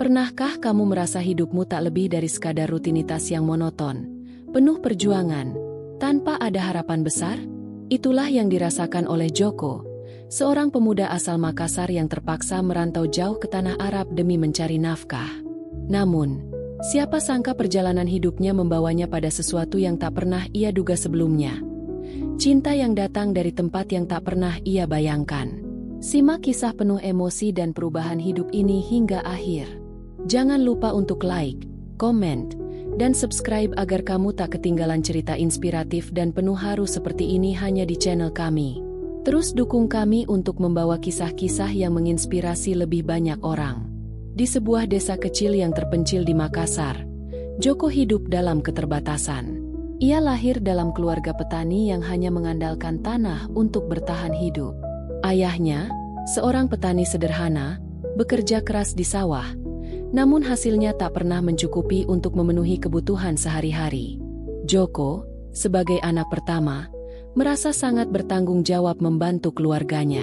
Pernahkah kamu merasa hidupmu tak lebih dari sekadar rutinitas yang monoton, penuh perjuangan, tanpa ada harapan besar? Itulah yang dirasakan oleh Joko, seorang pemuda asal Makassar yang terpaksa merantau jauh ke tanah Arab demi mencari nafkah. Namun, siapa sangka perjalanan hidupnya membawanya pada sesuatu yang tak pernah ia duga sebelumnya. Cinta yang datang dari tempat yang tak pernah ia bayangkan. Simak kisah penuh emosi dan perubahan hidup ini hingga akhir. Jangan lupa untuk like, komen, dan subscribe agar kamu tak ketinggalan cerita inspiratif dan penuh haru seperti ini hanya di channel kami. Terus dukung kami untuk membawa kisah-kisah yang menginspirasi lebih banyak orang. Di sebuah desa kecil yang terpencil di Makassar, Joko hidup dalam keterbatasan. Ia lahir dalam keluarga petani yang hanya mengandalkan tanah untuk bertahan hidup. Ayahnya, seorang petani sederhana, bekerja keras di sawah, namun hasilnya tak pernah mencukupi untuk memenuhi kebutuhan sehari-hari. Joko, sebagai anak pertama, merasa sangat bertanggung jawab membantu keluarganya.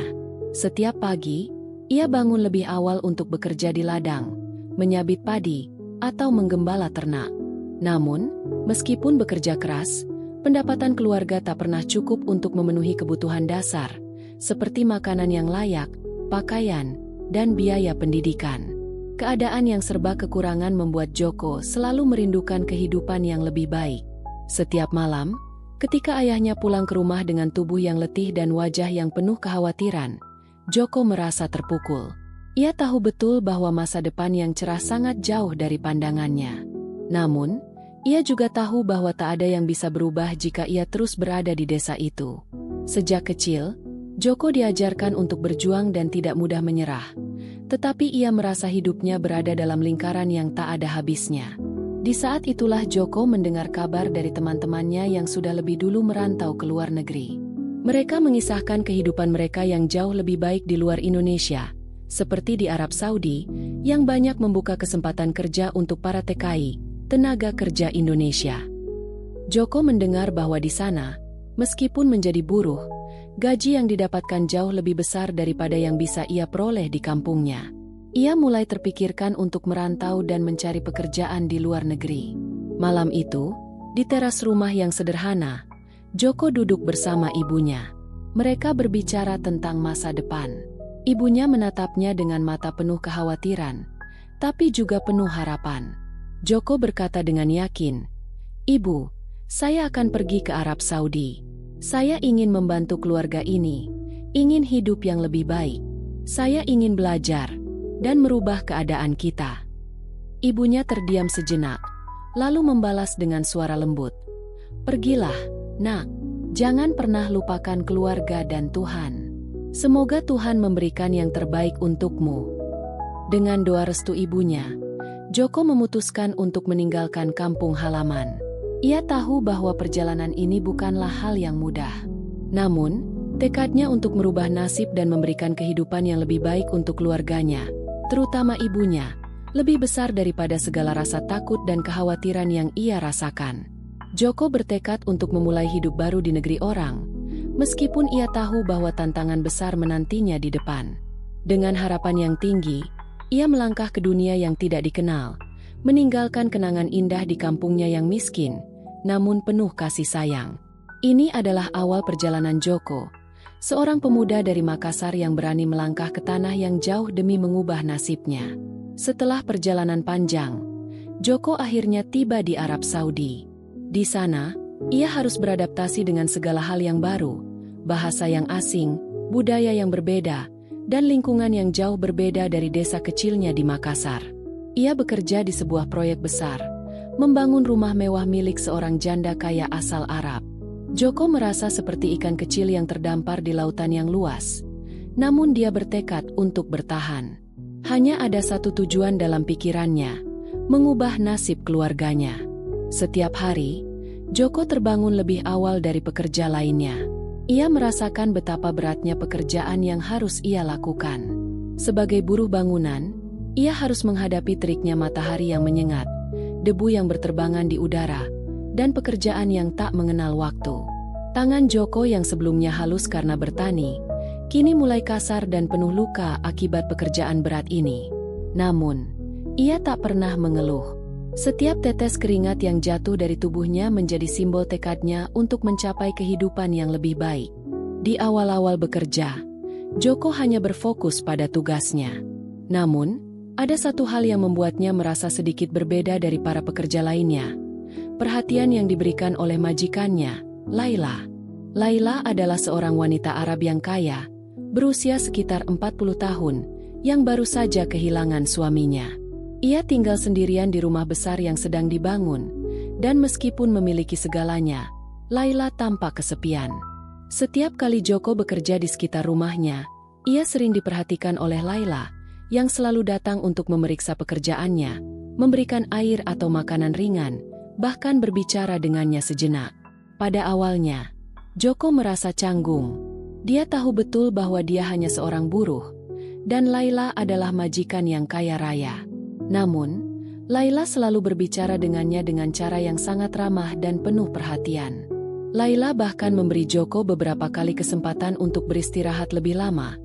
Setiap pagi, ia bangun lebih awal untuk bekerja di ladang, menyabit padi, atau menggembala ternak. Namun, meskipun bekerja keras, pendapatan keluarga tak pernah cukup untuk memenuhi kebutuhan dasar, seperti makanan yang layak, pakaian, dan biaya pendidikan. Keadaan yang serba kekurangan membuat Joko selalu merindukan kehidupan yang lebih baik. Setiap malam, ketika ayahnya pulang ke rumah dengan tubuh yang letih dan wajah yang penuh kekhawatiran, Joko merasa terpukul. Ia tahu betul bahwa masa depan yang cerah sangat jauh dari pandangannya. Namun, ia juga tahu bahwa tak ada yang bisa berubah jika ia terus berada di desa itu. Sejak kecil, Joko diajarkan untuk berjuang dan tidak mudah menyerah. Tetapi ia merasa hidupnya berada dalam lingkaran yang tak ada habisnya. Di saat itulah Joko mendengar kabar dari teman-temannya yang sudah lebih dulu merantau ke luar negeri. Mereka mengisahkan kehidupan mereka yang jauh lebih baik di luar Indonesia, seperti di Arab Saudi, yang banyak membuka kesempatan kerja untuk para TKI, tenaga kerja Indonesia. Joko mendengar bahwa di sana, meskipun menjadi buruh, gaji yang didapatkan jauh lebih besar daripada yang bisa ia peroleh di kampungnya. Ia mulai terpikirkan untuk merantau dan mencari pekerjaan di luar negeri. Malam itu, di teras rumah yang sederhana, Joko duduk bersama ibunya. Mereka berbicara tentang masa depan. Ibunya menatapnya dengan mata penuh kekhawatiran, tapi juga penuh harapan. Joko berkata dengan yakin, "Ibu, saya akan pergi ke Arab Saudi. Saya ingin membantu keluarga ini, ingin hidup yang lebih baik. Saya ingin belajar dan merubah keadaan kita." Ibunya terdiam sejenak, lalu membalas dengan suara lembut, "Pergilah, Nak. Jangan pernah lupakan keluarga dan Tuhan. Semoga Tuhan memberikan yang terbaik untukmu." Dengan doa restu ibunya, Joko memutuskan untuk meninggalkan kampung halaman. Ia tahu bahwa perjalanan ini bukanlah hal yang mudah. Namun, tekadnya untuk merubah nasib dan memberikan kehidupan yang lebih baik untuk keluarganya, terutama ibunya, lebih besar daripada segala rasa takut dan kekhawatiran yang ia rasakan. Joko bertekad untuk memulai hidup baru di negeri orang, meskipun ia tahu bahwa tantangan besar menantinya di depan. Dengan harapan yang tinggi, ia melangkah ke dunia yang tidak dikenal, meninggalkan kenangan indah di kampungnya yang miskin, namun penuh kasih sayang. Ini adalah awal perjalanan Joko, seorang pemuda dari Makassar yang berani melangkah ke tanah yang jauh demi mengubah nasibnya. Setelah perjalanan panjang, Joko akhirnya tiba di Arab Saudi. Di sana, ia harus beradaptasi dengan segala hal yang baru, bahasa yang asing, budaya yang berbeda, dan lingkungan yang jauh berbeda dari desa kecilnya di Makassar. Ia bekerja di sebuah proyek besar, membangun rumah mewah milik seorang janda kaya asal Arab. Joko merasa seperti ikan kecil yang terdampar di lautan yang luas. Namun dia bertekad untuk bertahan. Hanya ada satu tujuan dalam pikirannya, mengubah nasib keluarganya. Setiap hari, Joko terbangun lebih awal dari pekerja lainnya. Ia merasakan betapa beratnya pekerjaan yang harus ia lakukan. Sebagai buruh bangunan, ia harus menghadapi teriknya matahari yang menyengat, debu yang berterbangan di udara, dan pekerjaan yang tak mengenal waktu. Tangan Joko yang sebelumnya halus karena bertani, kini mulai kasar dan penuh luka akibat pekerjaan berat ini. Namun, Ia tak pernah mengeluh. Setiap tetes keringat yang jatuh dari tubuhnya menjadi simbol tekadnya untuk mencapai kehidupan yang lebih baik. Di awal-awal bekerja, Joko hanya berfokus pada tugasnya. Namun, ada satu hal yang membuatnya merasa sedikit berbeda dari para pekerja lainnya. Perhatian yang diberikan oleh majikannya, Laila. Laila adalah seorang wanita Arab yang kaya, berusia sekitar 40 tahun, yang baru saja kehilangan suaminya. Ia tinggal sendirian di rumah besar yang sedang dibangun, dan meskipun memiliki segalanya, Laila tampak kesepian. Setiap kali Joko bekerja di sekitar rumahnya, ia sering diperhatikan oleh Laila, yang selalu datang untuk memeriksa pekerjaannya, memberikan air atau makanan ringan, bahkan berbicara dengannya sejenak. Pada awalnya, Joko merasa canggung. Dia tahu betul bahwa dia hanya seorang buruh, dan Laila adalah majikan yang kaya raya. Namun, Laila selalu berbicara dengannya dengan cara yang sangat ramah dan penuh perhatian. Laila bahkan memberi Joko beberapa kali kesempatan untuk beristirahat lebih lama,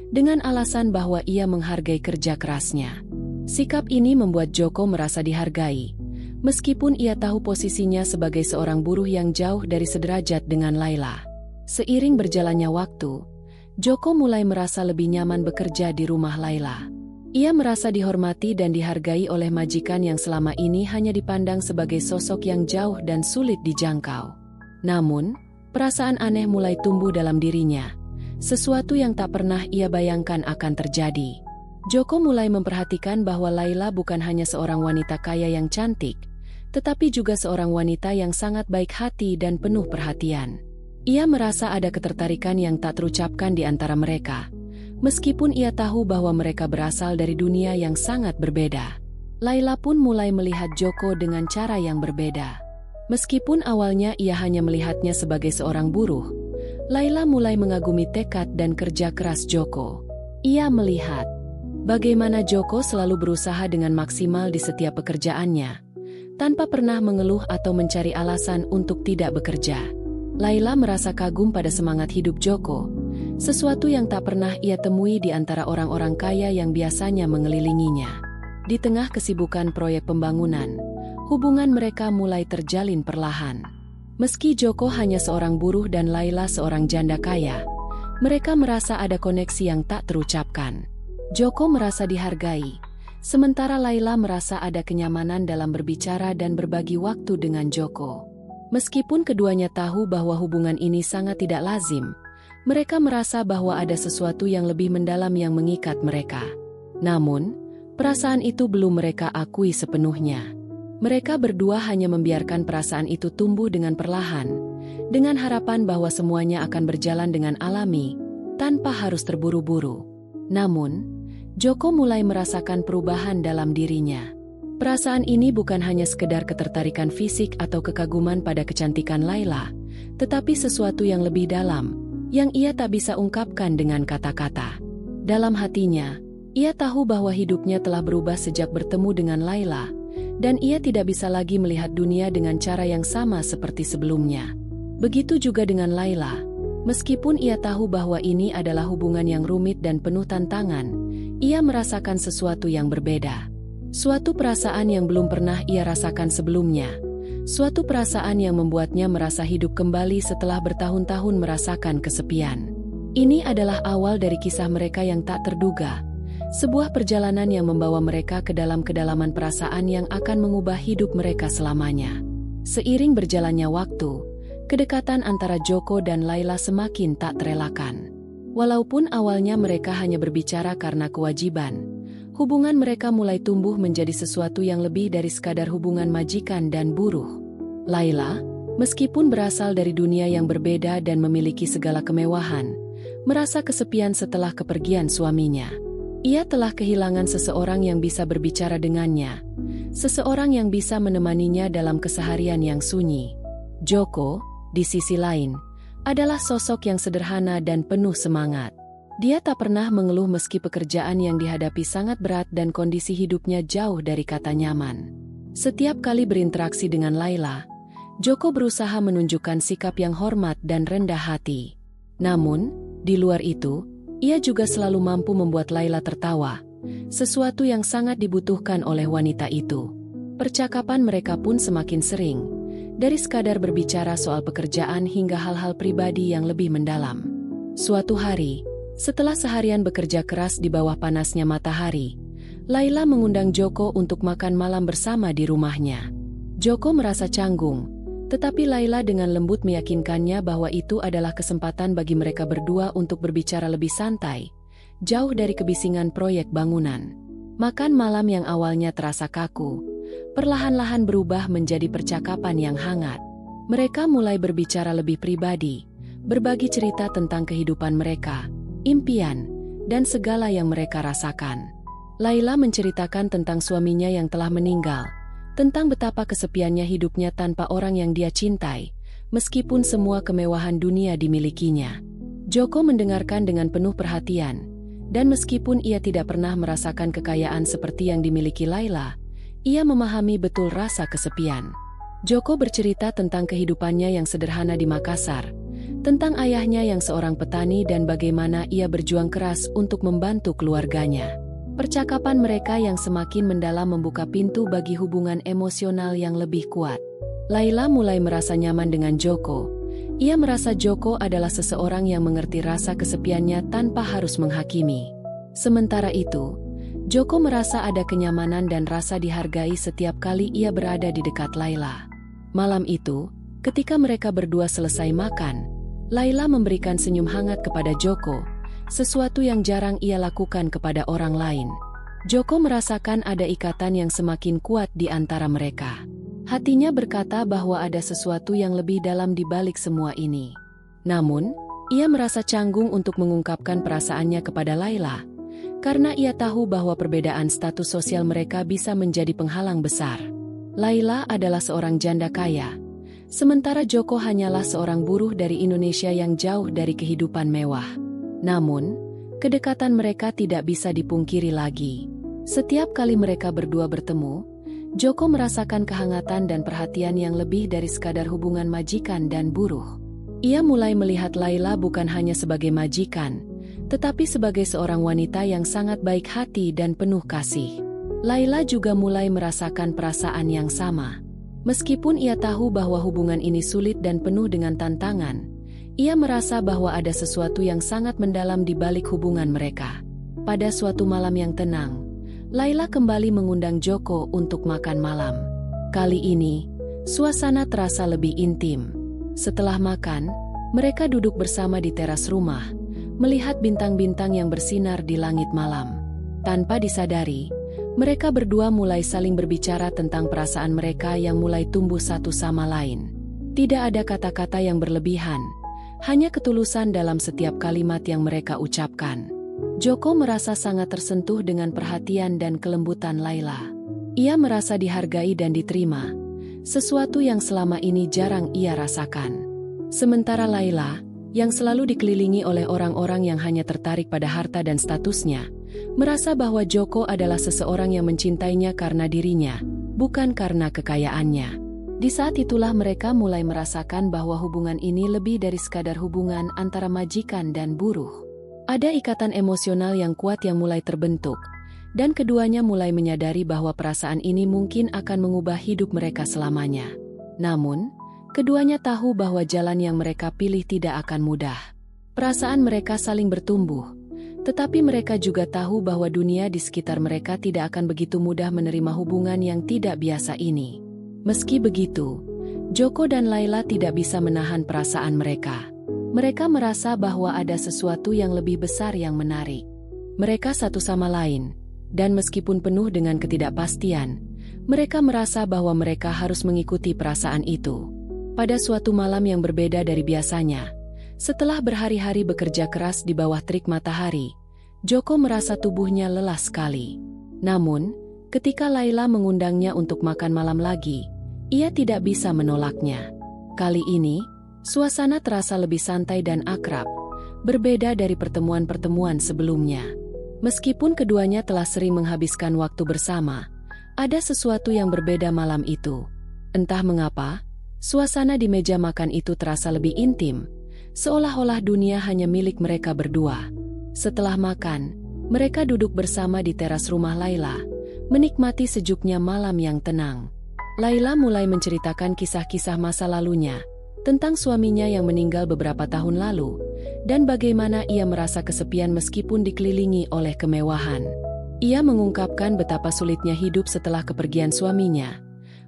dengan alasan bahwa ia menghargai kerja kerasnya. Sikap ini membuat Joko merasa dihargai, meskipun ia tahu posisinya sebagai seorang buruh yang jauh dari sederajat dengan Laila. Seiring berjalannya waktu, Joko mulai merasa lebih nyaman bekerja di rumah Laila. Ia merasa dihormati dan dihargai oleh majikan yang selama ini hanya dipandang sebagai sosok yang jauh dan sulit dijangkau. Namun, perasaan aneh mulai tumbuh dalam dirinya, sesuatu yang tak pernah ia bayangkan akan terjadi. Joko mulai memperhatikan bahwa Laila bukan hanya seorang wanita kaya yang cantik, tetapi juga seorang wanita yang sangat baik hati dan penuh perhatian. Ia merasa ada ketertarikan yang tak terucapkan di antara mereka, meskipun ia tahu bahwa mereka berasal dari dunia yang sangat berbeda. Laila pun mulai melihat Joko dengan cara yang berbeda. Meskipun awalnya ia hanya melihatnya sebagai seorang buruh, Laila mulai mengagumi tekad dan kerja keras Joko. Ia melihat bagaimana Joko selalu berusaha dengan maksimal di setiap pekerjaannya, tanpa pernah mengeluh atau mencari alasan untuk tidak bekerja. Laila merasa kagum pada semangat hidup Joko, sesuatu yang tak pernah ia temui di antara orang-orang kaya yang biasanya mengelilinginya. Di tengah kesibukan proyek pembangunan, hubungan mereka mulai terjalin perlahan. Meski Joko hanya seorang buruh dan Laila seorang janda kaya, mereka merasa ada koneksi yang tak terucapkan. Joko merasa dihargai, sementara Laila merasa ada kenyamanan dalam berbicara dan berbagi waktu dengan Joko. Meskipun keduanya tahu bahwa hubungan ini sangat tidak lazim, mereka merasa bahwa ada sesuatu yang lebih mendalam yang mengikat mereka. Namun, perasaan itu belum mereka akui sepenuhnya. Mereka berdua hanya membiarkan perasaan itu tumbuh dengan perlahan, dengan harapan bahwa semuanya akan berjalan dengan alami, tanpa harus terburu-buru. Namun, Joko mulai merasakan perubahan dalam dirinya. Perasaan ini bukan hanya sekedar ketertarikan fisik atau kekaguman pada kecantikan Laila, tetapi sesuatu yang lebih dalam, yang ia tak bisa ungkapkan dengan kata-kata. Dalam hatinya, ia tahu bahwa hidupnya telah berubah sejak bertemu dengan Laila, dan ia tidak bisa lagi melihat dunia dengan cara yang sama seperti sebelumnya. Begitu juga dengan Laila. Meskipun ia tahu bahwa ini adalah hubungan yang rumit dan penuh tantangan, ia merasakan sesuatu yang berbeda. Suatu perasaan yang belum pernah ia rasakan sebelumnya. Suatu perasaan yang membuatnya merasa hidup kembali setelah bertahun-tahun merasakan kesepian. Ini adalah awal dari kisah mereka yang tak terduga. Sebuah perjalanan yang membawa mereka ke dalam kedalaman perasaan yang akan mengubah hidup mereka selamanya. Seiring berjalannya waktu, kedekatan antara Joko dan Laila semakin tak terelakkan. Walaupun awalnya mereka hanya berbicara karena kewajiban, hubungan mereka mulai tumbuh menjadi sesuatu yang lebih dari sekadar hubungan majikan dan buruh. Laila, meskipun berasal dari dunia yang berbeda dan memiliki segala kemewahan, merasa kesepian setelah kepergian suaminya. Ia telah kehilangan seseorang yang bisa berbicara dengannya, seseorang yang bisa menemaninya dalam keseharian yang sunyi. Joko, di sisi lain, adalah sosok yang sederhana dan penuh semangat. Dia tak pernah mengeluh meski pekerjaan yang dihadapi sangat berat dan kondisi hidupnya jauh dari kata nyaman. Setiap kali berinteraksi dengan Laila, Joko berusaha menunjukkan sikap yang hormat dan rendah hati. Namun, di luar itu, ia juga selalu mampu membuat Laila tertawa, sesuatu yang sangat dibutuhkan oleh wanita itu. Percakapan mereka pun semakin sering, dari sekadar berbicara soal pekerjaan hingga hal-hal pribadi yang lebih mendalam. Suatu hari, setelah seharian bekerja keras di bawah panasnya matahari, Laila mengundang Joko untuk makan malam bersama di rumahnya. Joko merasa canggung, tetapi Laila dengan lembut meyakinkannya bahwa itu adalah kesempatan bagi mereka berdua untuk berbicara lebih santai, jauh dari kebisingan proyek bangunan. Makan malam yang awalnya terasa kaku, perlahan-lahan berubah menjadi percakapan yang hangat. Mereka mulai berbicara lebih pribadi, berbagi cerita tentang kehidupan mereka, impian, dan segala yang mereka rasakan. Laila menceritakan tentang suaminya yang telah meninggal, tentang betapa kesepiannya hidupnya tanpa orang yang dia cintai, meskipun semua kemewahan dunia dimilikinya. Joko mendengarkan dengan penuh perhatian, dan meskipun ia tidak pernah merasakan kekayaan seperti yang dimiliki Laila, ia memahami betul rasa kesepian. Joko bercerita tentang kehidupannya yang sederhana di Makassar, tentang ayahnya yang seorang petani dan bagaimana ia berjuang keras untuk membantu keluarganya. Percakapan mereka yang semakin mendalam membuka pintu bagi hubungan emosional yang lebih kuat. Laila mulai merasa nyaman dengan Joko. Ia merasa Joko adalah seseorang yang mengerti rasa kesepiannya tanpa harus menghakimi. Sementara itu, Joko merasa ada kenyamanan dan rasa dihargai setiap kali ia berada di dekat Laila. Malam itu, ketika mereka berdua selesai makan, Laila memberikan senyum hangat kepada Joko, sesuatu yang jarang ia lakukan kepada orang lain. Joko merasakan ada ikatan yang semakin kuat di antara mereka. Hatinya berkata bahwa ada sesuatu yang lebih dalam di balik semua ini. Namun, ia merasa canggung untuk mengungkapkan perasaannya kepada Laila, karena ia tahu bahwa perbedaan status sosial mereka bisa menjadi penghalang besar. Laila adalah seorang janda kaya, sementara Joko hanyalah seorang buruh dari Indonesia yang jauh dari kehidupan mewah. Namun, kedekatan mereka tidak bisa dipungkiri lagi. Setiap kali mereka berdua bertemu, Joko merasakan kehangatan dan perhatian yang lebih dari sekadar hubungan majikan dan buruh. Ia mulai melihat Laila bukan hanya sebagai majikan, tetapi sebagai seorang wanita yang sangat baik hati dan penuh kasih. Laila juga mulai merasakan perasaan yang sama. Meskipun ia tahu bahwa hubungan ini sulit dan penuh dengan tantangan, ia merasa bahwa ada sesuatu yang sangat mendalam di balik hubungan mereka. Pada suatu malam yang tenang, Laila kembali mengundang Joko untuk makan malam. Kali ini, suasana terasa lebih intim. Setelah makan, mereka duduk bersama di teras rumah, melihat bintang-bintang yang bersinar di langit malam. Tanpa disadari, mereka berdua mulai saling berbicara tentang perasaan mereka yang mulai tumbuh satu sama lain. Tidak ada kata-kata yang berlebihan, hanya ketulusan dalam setiap kalimat yang mereka ucapkan. Joko merasa sangat tersentuh dengan perhatian dan kelembutan Laila. Ia merasa dihargai dan diterima, sesuatu yang selama ini jarang ia rasakan. Sementara Laila, yang selalu dikelilingi oleh orang-orang yang hanya tertarik pada harta dan statusnya, merasa bahwa Joko adalah seseorang yang mencintainya karena dirinya, bukan karena kekayaannya. Di saat itulah mereka mulai merasakan bahwa hubungan ini lebih dari sekadar hubungan antara majikan dan buruh. Ada ikatan emosional yang kuat yang mulai terbentuk, dan keduanya mulai menyadari bahwa perasaan ini mungkin akan mengubah hidup mereka selamanya. Namun, keduanya tahu bahwa jalan yang mereka pilih tidak akan mudah. Perasaan mereka saling bertumbuh, tetapi mereka juga tahu bahwa dunia di sekitar mereka tidak akan begitu mudah menerima hubungan yang tidak biasa ini. Meski begitu, Joko dan Laila tidak bisa menahan perasaan mereka. Mereka merasa bahwa ada sesuatu yang lebih besar yang menarik mereka satu sama lain, dan meskipun penuh dengan ketidakpastian, mereka merasa bahwa mereka harus mengikuti perasaan itu. Pada suatu malam yang berbeda dari biasanya, setelah berhari-hari bekerja keras di bawah terik matahari, Joko merasa tubuhnya lelah sekali. Namun, ketika Laila mengundangnya untuk makan malam lagi, ia tidak bisa menolaknya. Kali ini, suasana terasa lebih santai dan akrab, berbeda dari pertemuan-pertemuan sebelumnya. Meskipun keduanya telah sering menghabiskan waktu bersama, ada sesuatu yang berbeda malam itu. Entah mengapa, suasana di meja makan itu terasa lebih intim, seolah-olah dunia hanya milik mereka berdua. Setelah makan, Mereka duduk bersama di teras rumah Laila, menikmati sejuknya malam yang tenang. Laila mulai menceritakan kisah-kisah masa lalunya, tentang suaminya yang meninggal beberapa tahun lalu, dan bagaimana ia merasa kesepian meskipun dikelilingi oleh kemewahan. Ia mengungkapkan betapa sulitnya hidup setelah kepergian suaminya,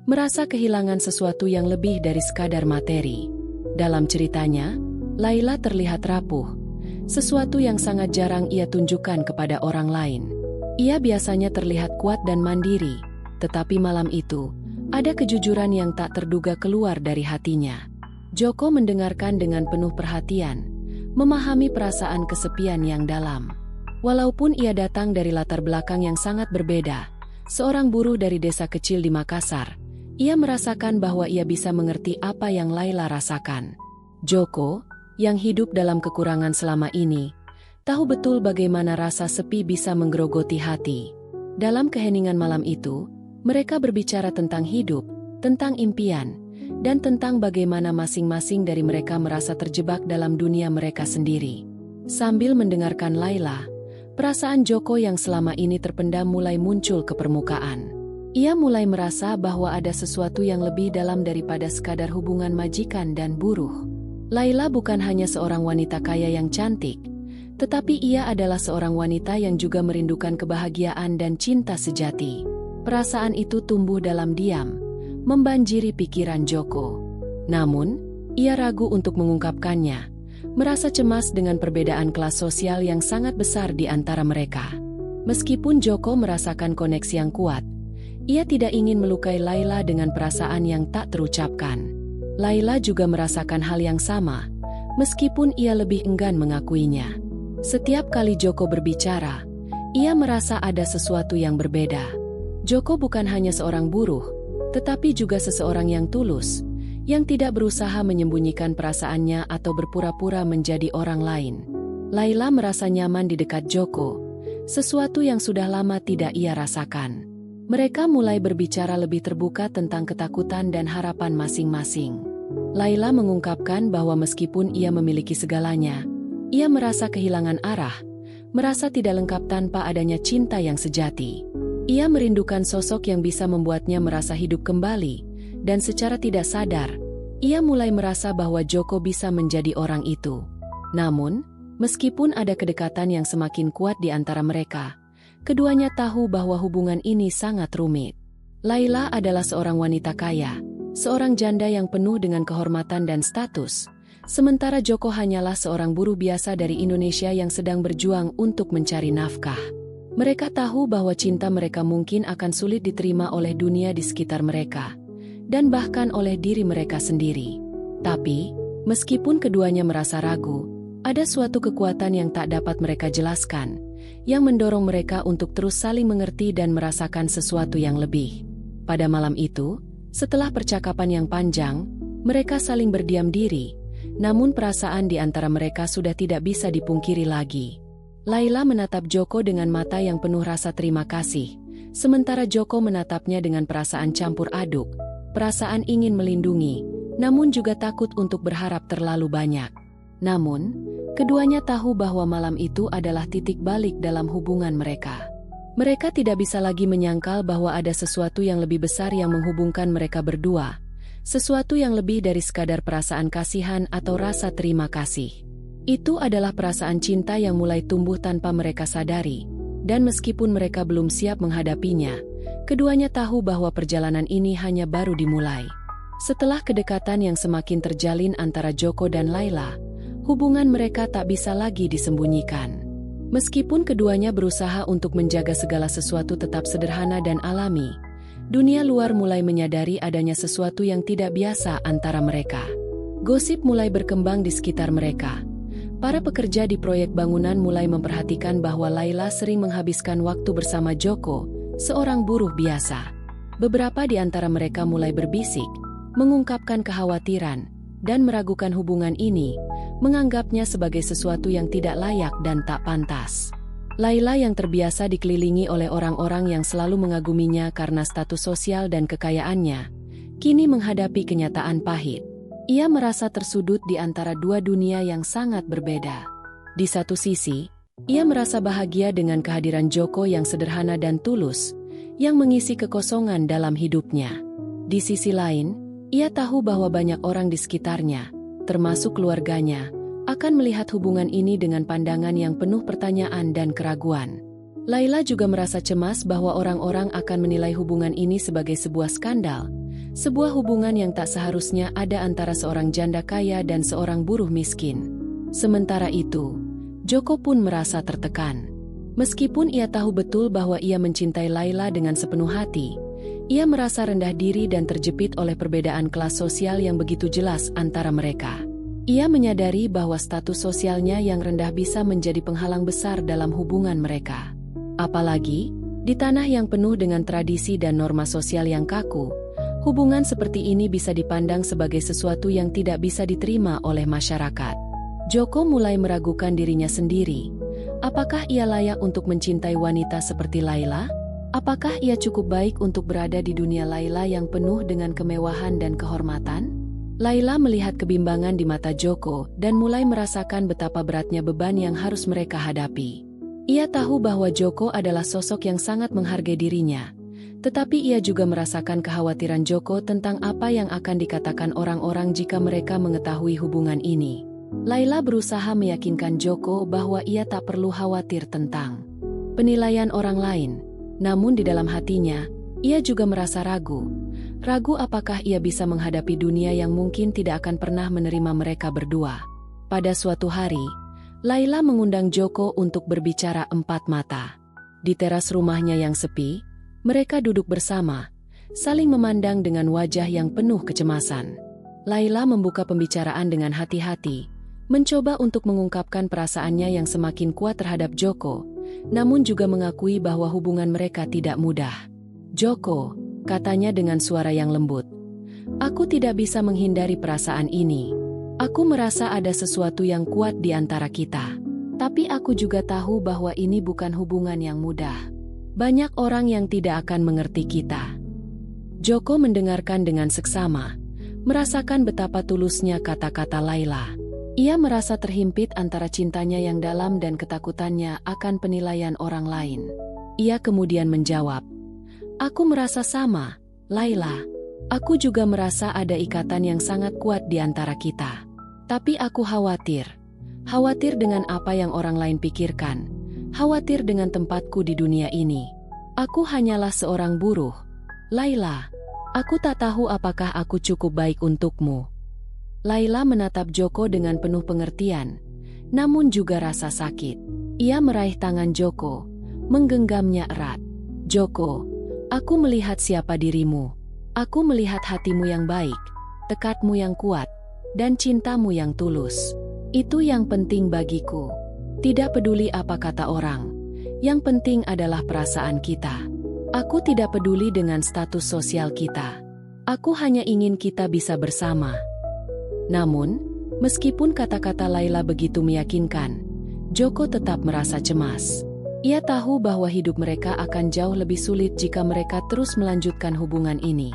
merasa kehilangan sesuatu yang lebih dari sekadar materi. Dalam ceritanya, Laila terlihat rapuh, sesuatu yang sangat jarang ia tunjukkan kepada orang lain. Ia biasanya terlihat kuat dan mandiri, tetapi malam itu, ada kejujuran yang tak terduga keluar dari hatinya. Joko mendengarkan dengan penuh perhatian, memahami perasaan kesepian yang dalam. Walaupun ia datang dari latar belakang yang sangat berbeda, seorang buruh dari desa kecil di Makassar, ia merasakan bahwa ia bisa mengerti apa yang Laila rasakan. Joko, yang hidup dalam kekurangan selama ini, tahu betul bagaimana rasa sepi bisa menggerogoti hati. Dalam keheningan malam itu, mereka berbicara tentang hidup, tentang impian, dan tentang bagaimana masing-masing dari mereka merasa terjebak dalam dunia mereka sendiri. Sambil mendengarkan Laila, perasaan Joko yang selama ini terpendam mulai muncul ke permukaan. Ia mulai merasa bahwa ada sesuatu yang lebih dalam daripada sekadar hubungan majikan dan buruh. Laila bukan hanya seorang wanita kaya yang cantik, tetapi ia adalah seorang wanita yang juga merindukan kebahagiaan dan cinta sejati. Perasaan itu tumbuh dalam diam, membanjiri pikiran Joko. Namun, ia ragu untuk mengungkapkannya, merasa cemas dengan perbedaan kelas sosial yang sangat besar di antara mereka. Meskipun Joko merasakan koneksi yang kuat, ia tidak ingin melukai Laila dengan perasaan yang tak terucapkan. Laila juga merasakan hal yang sama, meskipun ia lebih enggan mengakuinya. Setiap kali Joko berbicara, ia merasa ada sesuatu yang berbeda. Joko bukan hanya seorang buruh, tetapi juga seseorang yang tulus, yang tidak berusaha menyembunyikan perasaannya atau berpura-pura menjadi orang lain. Laila merasa nyaman di dekat Joko, sesuatu yang sudah lama tidak ia rasakan. Mereka mulai berbicara lebih terbuka tentang ketakutan dan harapan masing-masing. Laila mengungkapkan bahwa meskipun ia memiliki segalanya, ia merasa kehilangan arah, merasa tidak lengkap tanpa adanya cinta yang sejati. Ia merindukan sosok yang bisa membuatnya merasa hidup kembali, dan secara tidak sadar, ia mulai merasa bahwa Joko bisa menjadi orang itu. Namun, meskipun ada kedekatan yang semakin kuat di antara mereka, keduanya tahu bahwa hubungan ini sangat rumit. Laila adalah seorang wanita kaya, seorang janda yang penuh dengan kehormatan dan status, sementara Joko hanyalah seorang buruh biasa dari Indonesia yang sedang berjuang untuk mencari nafkah. Mereka tahu bahwa cinta mereka mungkin akan sulit diterima oleh dunia di sekitar mereka, dan bahkan oleh diri mereka sendiri. Tapi, meskipun keduanya merasa ragu, ada suatu kekuatan yang tak dapat mereka jelaskan, yang mendorong mereka untuk terus saling mengerti dan merasakan sesuatu yang lebih. Pada malam itu, setelah percakapan yang panjang, mereka saling berdiam diri, namun perasaan di antara mereka sudah tidak bisa dipungkiri lagi. Laila menatap Joko dengan mata yang penuh rasa terima kasih, sementara Joko menatapnya dengan perasaan campur aduk, perasaan ingin melindungi, namun juga takut untuk berharap terlalu banyak. Namun, keduanya tahu bahwa malam itu adalah titik balik dalam hubungan mereka. Mereka tidak bisa lagi menyangkal bahwa ada sesuatu yang lebih besar yang menghubungkan mereka berdua, sesuatu yang lebih dari sekadar perasaan kasihan atau rasa terima kasih. Itu adalah perasaan cinta yang mulai tumbuh tanpa mereka sadari, dan meskipun mereka belum siap menghadapinya, keduanya tahu bahwa perjalanan ini hanya baru dimulai. Setelah kedekatan yang semakin terjalin antara Joko dan Laila, hubungan mereka tak bisa lagi disembunyikan. Meskipun keduanya berusaha untuk menjaga segala sesuatu tetap sederhana dan alami, dunia luar mulai menyadari adanya sesuatu yang tidak biasa antara mereka. Gosip mulai berkembang di sekitar mereka. Para pekerja di proyek bangunan mulai memperhatikan bahwa Laila sering menghabiskan waktu bersama Joko, seorang buruh biasa. Beberapa di antara mereka mulai berbisik, mengungkapkan kekhawatiran, dan meragukan hubungan ini, menganggapnya sebagai sesuatu yang tidak layak dan tak pantas. Laila yang terbiasa dikelilingi oleh orang-orang yang selalu mengaguminya karena status sosial dan kekayaannya, kini menghadapi kenyataan pahit. Ia merasa tersudut di antara dua dunia yang sangat berbeda. Di satu sisi, Ia merasa bahagia dengan kehadiran Joko yang sederhana dan tulus, yang mengisi kekosongan dalam hidupnya. Di sisi lain, ia tahu bahwa banyak orang di sekitarnya, termasuk keluarganya, akan melihat hubungan ini dengan pandangan yang penuh pertanyaan dan keraguan. Laila juga merasa cemas bahwa orang-orang akan menilai hubungan ini sebagai sebuah skandal, sebuah hubungan yang tak seharusnya ada antara seorang janda kaya dan seorang buruh miskin. Sementara itu, Joko pun merasa tertekan. Meskipun ia tahu betul bahwa ia mencintai Laila dengan sepenuh hati, ia merasa rendah diri dan terjepit oleh perbedaan kelas sosial yang begitu jelas antara mereka. Ia menyadari bahwa status sosialnya yang rendah bisa menjadi penghalang besar dalam hubungan mereka. Apalagi, di tanah yang penuh dengan tradisi dan norma sosial yang kaku, hubungan seperti ini bisa dipandang sebagai sesuatu yang tidak bisa diterima oleh masyarakat. Joko mulai meragukan dirinya sendiri. Apakah ia layak untuk mencintai wanita seperti Laila? Apakah ia cukup baik untuk berada di dunia Laila yang penuh dengan kemewahan dan kehormatan? Laila melihat kebimbangan di mata Joko dan mulai merasakan betapa beratnya beban yang harus mereka hadapi. Ia tahu bahwa Joko adalah sosok yang sangat menghargai dirinya, tetapi ia juga merasakan kekhawatiran Joko tentang apa yang akan dikatakan orang-orang jika mereka mengetahui hubungan ini. Laila berusaha meyakinkan Joko bahwa ia tak perlu khawatir tentang penilaian orang lain. Namun di dalam hatinya, ia juga merasa ragu. Ragu apakah ia bisa menghadapi dunia yang mungkin tidak akan pernah menerima mereka berdua. Pada suatu hari, Laila mengundang Joko untuk berbicara empat mata. Di teras rumahnya yang sepi, mereka duduk bersama, saling memandang dengan wajah yang penuh kecemasan. Laila membuka pembicaraan dengan hati-hati, mencoba untuk mengungkapkan perasaannya yang semakin kuat terhadap Joko, namun juga mengakui bahwa hubungan mereka tidak mudah. "Joko," katanya dengan suara yang lembut, "aku tidak bisa menghindari perasaan ini. Aku merasa ada sesuatu yang kuat di antara kita. Tapi aku juga tahu bahwa ini bukan hubungan yang mudah. Banyak orang yang tidak akan mengerti kita." Joko mendengarkan dengan seksama, merasakan betapa tulusnya kata-kata Laila. Ia merasa terhimpit antara cintanya yang dalam dan ketakutannya akan penilaian orang lain. Ia kemudian menjawab, "Aku merasa sama, Laila. Aku juga merasa ada ikatan yang sangat kuat di antara kita. Tapi aku khawatir. Khawatir dengan apa yang orang lain pikirkan. Khawatir dengan tempatku di dunia ini. Aku hanyalah seorang buruh. Laila, aku tak tahu apakah aku cukup baik untukmu." Laila menatap Joko dengan penuh pengertian, namun juga rasa sakit. Ia meraih tangan Joko, menggenggamnya erat. "Joko, aku melihat siapa dirimu. Aku melihat hatimu yang baik, tekadmu yang kuat, dan cintamu yang tulus. Itu yang penting bagiku. Tidak peduli apa kata orang, yang penting adalah perasaan kita. Aku tidak peduli dengan status sosial kita. Aku hanya ingin kita bisa bersama." Namun, meskipun kata-kata Laila begitu meyakinkan, Joko tetap merasa cemas. Ia tahu bahwa hidup mereka akan jauh lebih sulit jika mereka terus melanjutkan hubungan ini.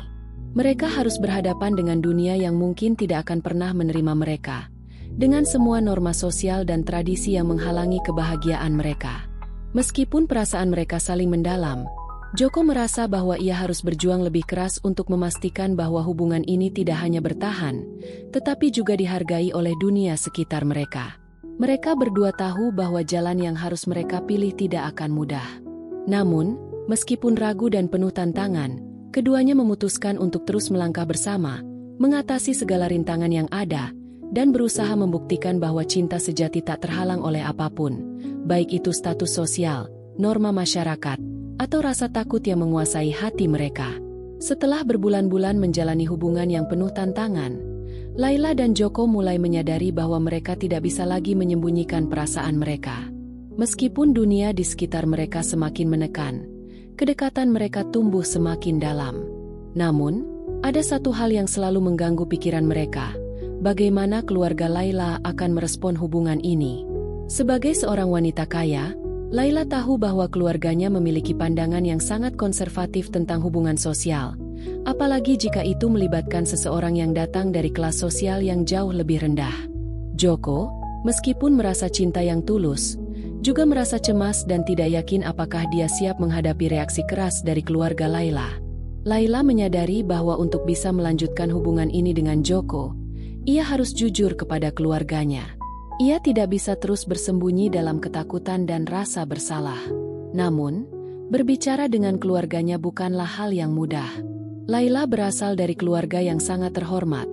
Mereka harus berhadapan dengan dunia yang mungkin tidak akan pernah menerima mereka, dengan semua norma sosial dan tradisi yang menghalangi kebahagiaan mereka. Meskipun perasaan mereka saling mendalam, Joko merasa bahwa ia harus berjuang lebih keras untuk memastikan bahwa hubungan ini tidak hanya bertahan, tetapi juga dihargai oleh dunia sekitar mereka. Mereka berdua tahu bahwa jalan yang harus mereka pilih tidak akan mudah. Namun, meskipun ragu dan penuh tantangan, keduanya memutuskan untuk terus melangkah bersama, mengatasi segala rintangan yang ada, dan berusaha membuktikan bahwa cinta sejati tak terhalang oleh apapun, baik itu status sosial, norma masyarakat, atau rasa takut yang menguasai hati mereka. Setelah berbulan-bulan menjalani hubungan yang penuh tantangan, Laila dan Joko mulai menyadari bahwa mereka tidak bisa lagi menyembunyikan perasaan mereka. Meskipun dunia di sekitar mereka semakin menekan, kedekatan mereka tumbuh semakin dalam. Namun, ada satu hal yang selalu mengganggu pikiran mereka: bagaimana keluarga Laila akan merespon hubungan ini. Sebagai seorang wanita kaya, Laila tahu bahwa keluarganya memiliki pandangan yang sangat konservatif tentang hubungan sosial, apalagi jika itu melibatkan seseorang yang datang dari kelas sosial yang jauh lebih rendah. Joko, meskipun merasa cinta yang tulus, Juga merasa cemas dan tidak yakin apakah dia siap menghadapi reaksi keras dari keluarga Laila. Laila menyadari bahwa untuk bisa melanjutkan hubungan ini dengan Joko, ia harus jujur kepada keluarganya. Ia tidak bisa terus bersembunyi dalam ketakutan dan rasa bersalah. Namun, berbicara dengan keluarganya bukanlah hal yang mudah. Laila berasal dari keluarga yang sangat terhormat,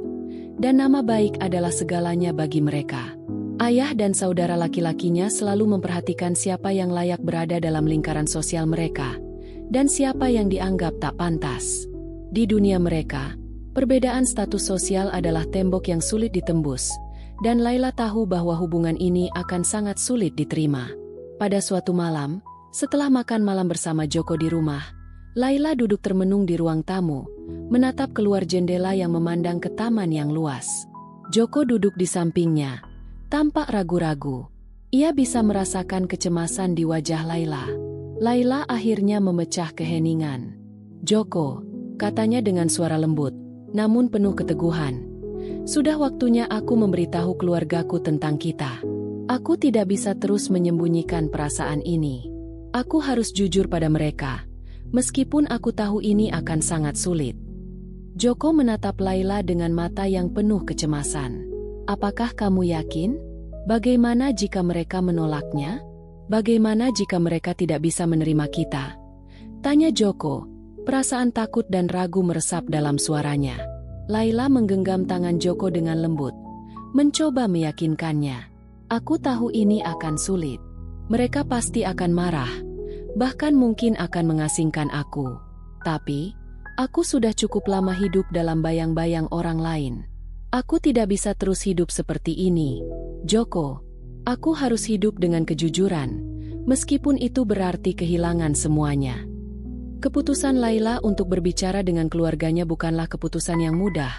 dan nama baik adalah segalanya bagi mereka. Ayah dan saudara laki-lakinya selalu memperhatikan siapa yang layak berada dalam lingkaran sosial mereka, dan siapa yang dianggap tak pantas. Di dunia mereka, perbedaan status sosial adalah tembok yang sulit ditembus, dan Laila tahu bahwa hubungan ini akan sangat sulit diterima. Pada suatu malam, setelah makan malam bersama Joko di rumah, Laila duduk termenung di ruang tamu, menatap keluar jendela yang memandang ke taman yang luas. Joko duduk di sampingnya, tampak ragu-ragu. Ia bisa merasakan kecemasan di wajah Laila. Laila akhirnya memecah keheningan. "Joko," katanya dengan suara lembut, namun penuh keteguhan. "Sudah waktunya aku memberitahu keluargaku tentang kita. Aku tidak bisa terus menyembunyikan perasaan ini. Aku harus jujur pada mereka, meskipun aku tahu ini akan sangat sulit." Joko menatap Laila dengan mata yang penuh kecemasan. "Apakah kamu yakin? Bagaimana jika mereka menolaknya? Bagaimana jika mereka tidak bisa menerima kita?" tanya Joko. Perasaan takut dan ragu meresap dalam suaranya. Laila menggenggam tangan Joko dengan lembut, mencoba meyakinkannya. "Aku tahu ini akan sulit. Mereka pasti akan marah, bahkan mungkin akan mengasingkan aku. Tapi, aku sudah cukup lama hidup dalam bayang-bayang orang lain. Aku tidak bisa terus hidup seperti ini, Joko. Aku harus hidup dengan kejujuran, meskipun itu berarti kehilangan semuanya." Keputusan Laila untuk berbicara dengan keluarganya bukanlah keputusan yang mudah,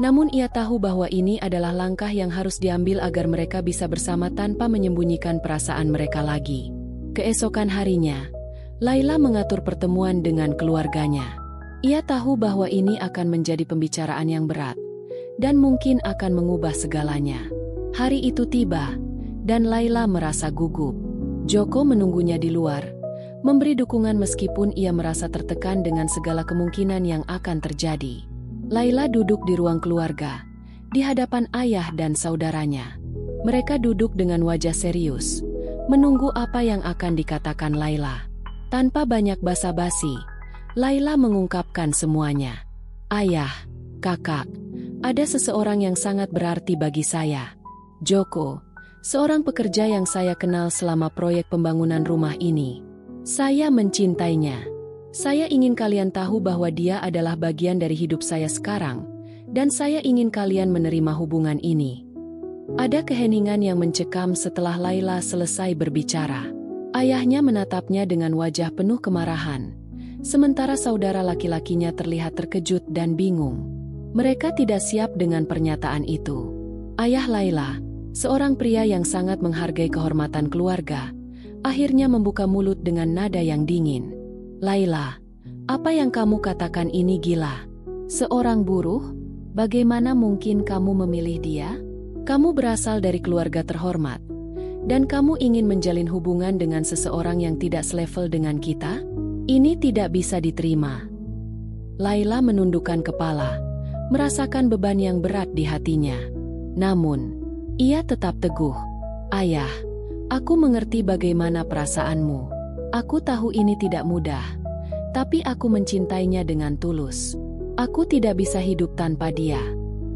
namun ia tahu bahwa ini adalah langkah yang harus diambil agar mereka bisa bersama tanpa menyembunyikan perasaan mereka lagi. Keesokan harinya, Laila mengatur pertemuan dengan keluarganya. Ia tahu bahwa ini akan menjadi pembicaraan yang berat, dan mungkin akan mengubah segalanya. Hari itu tiba, dan Laila merasa gugup. Joko menunggunya di luar, memberi dukungan meskipun ia merasa tertekan dengan segala kemungkinan yang akan terjadi. Laila duduk di ruang keluarga, di hadapan ayah dan saudaranya. Mereka duduk dengan wajah serius, menunggu apa yang akan dikatakan Laila. Tanpa banyak basa-basi, Laila mengungkapkan semuanya. "Ayah, kakak, ada seseorang yang sangat berarti bagi saya. Joko, seorang pekerja yang saya kenal selama proyek pembangunan rumah ini. Saya mencintainya. Saya ingin kalian tahu bahwa dia adalah bagian dari hidup saya sekarang, dan saya ingin kalian menerima hubungan ini." Ada keheningan yang mencekam setelah Laila selesai berbicara. Ayahnya menatapnya dengan wajah penuh kemarahan, sementara saudara laki-lakinya terlihat terkejut dan bingung. Mereka tidak siap dengan pernyataan itu. Ayah Laila, seorang pria yang sangat menghargai kehormatan keluarga, akhirnya membuka mulut dengan nada yang dingin. "Laila, apa yang kamu katakan ini gila? Seorang buruh? Bagaimana mungkin kamu memilih dia? Kamu berasal dari keluarga terhormat, dan kamu ingin menjalin hubungan dengan seseorang yang tidak selevel dengan kita? Ini tidak bisa diterima." Laila menundukkan kepala, merasakan beban yang berat di hatinya. Namun, ia tetap teguh. "Ayah, aku mengerti bagaimana perasaanmu. Aku tahu ini tidak mudah, tapi aku mencintainya dengan tulus. Aku tidak bisa hidup tanpa dia.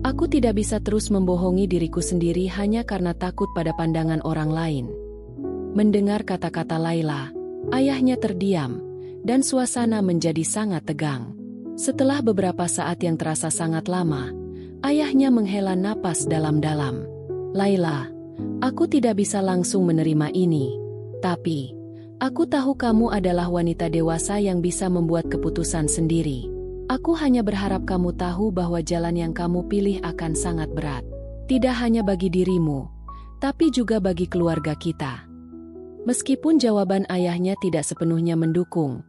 Aku tidak bisa terus membohongi diriku sendiri hanya karena takut pada pandangan orang lain." Mendengar kata-kata Laila, ayahnya terdiam, dan suasana menjadi sangat tegang. Setelah beberapa saat yang terasa sangat lama, ayahnya menghela napas dalam-dalam. "Laila, aku tidak bisa langsung menerima ini. Tapi, aku tahu kamu adalah wanita dewasa yang bisa membuat keputusan sendiri. Aku hanya berharap kamu tahu bahwa jalan yang kamu pilih akan sangat berat. Tidak hanya bagi dirimu, tapi juga bagi keluarga kita." Meskipun jawaban ayahnya tidak sepenuhnya mendukung,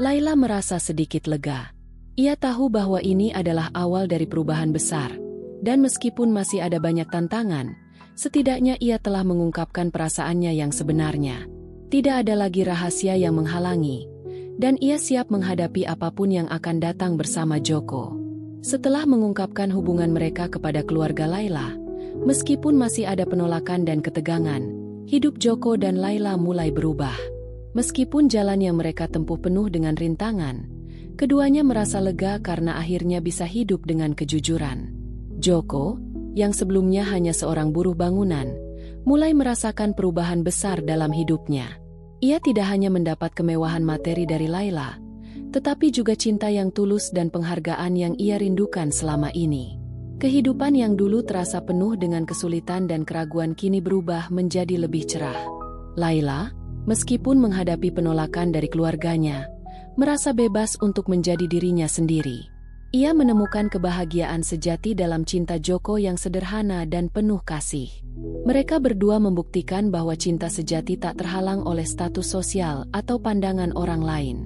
Laila merasa sedikit lega. Ia tahu bahwa ini adalah awal dari perubahan besar, dan meskipun masih ada banyak tantangan, Setidaknya ia telah mengungkapkan perasaannya yang sebenarnya. Tidak ada lagi rahasia yang menghalangi, dan ia siap menghadapi apapun yang akan datang bersama Joko. Setelah mengungkapkan hubungan mereka kepada keluarga Laila, meskipun masih ada penolakan dan ketegangan, hidup Joko dan Laila mulai berubah. Meskipun jalan yang mereka tempuh penuh dengan rintangan, keduanya merasa lega karena akhirnya bisa hidup dengan kejujuran. Joko, yang sebelumnya hanya seorang buruh bangunan, mulai merasakan perubahan besar dalam hidupnya. Ia tidak hanya mendapat kemewahan materi dari Laila, tetapi juga cinta yang tulus dan penghargaan yang ia rindukan selama ini. Kehidupan yang dulu terasa penuh dengan kesulitan dan keraguan kini berubah menjadi lebih cerah. Laila, meskipun menghadapi penolakan dari keluarganya, merasa bebas untuk menjadi dirinya sendiri. Ia menemukan kebahagiaan sejati dalam cinta Joko yang sederhana dan penuh kasih. Mereka berdua membuktikan bahwa cinta sejati tak terhalang oleh status sosial atau pandangan orang lain.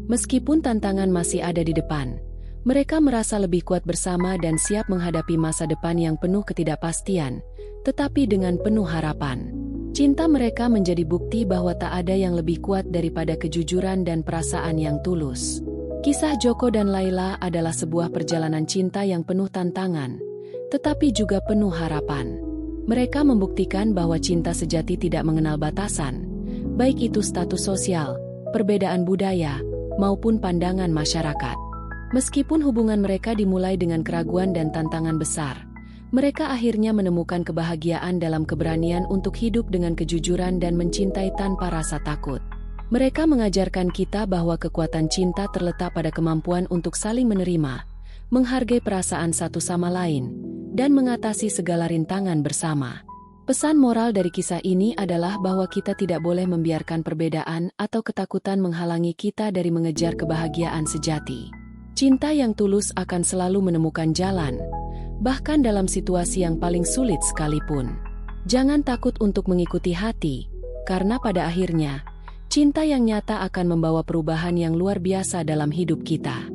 Meskipun tantangan masih ada di depan, mereka merasa lebih kuat bersama dan siap menghadapi masa depan yang penuh ketidakpastian, tetapi dengan penuh harapan. Cinta mereka menjadi bukti bahwa tak ada yang lebih kuat daripada kejujuran dan perasaan yang tulus. Kisah Joko dan Laila adalah sebuah perjalanan cinta yang penuh tantangan, tetapi juga penuh harapan. Mereka membuktikan bahwa cinta sejati tidak mengenal batasan, baik itu status sosial, perbedaan budaya, maupun pandangan masyarakat. Meskipun hubungan mereka dimulai dengan keraguan dan tantangan besar, mereka akhirnya menemukan kebahagiaan dalam keberanian untuk hidup dengan kejujuran dan mencintai tanpa rasa takut. Mereka mengajarkan kita bahwa kekuatan cinta terletak pada kemampuan untuk saling menerima, menghargai perasaan satu sama lain, dan mengatasi segala rintangan bersama. Pesan moral dari kisah ini adalah bahwa kita tidak boleh membiarkan perbedaan atau ketakutan menghalangi kita dari mengejar kebahagiaan sejati. Cinta yang tulus akan selalu menemukan jalan, bahkan dalam situasi yang paling sulit sekalipun. Jangan takut untuk mengikuti hati, karena pada akhirnya, cinta yang nyata akan membawa perubahan yang luar biasa dalam hidup kita.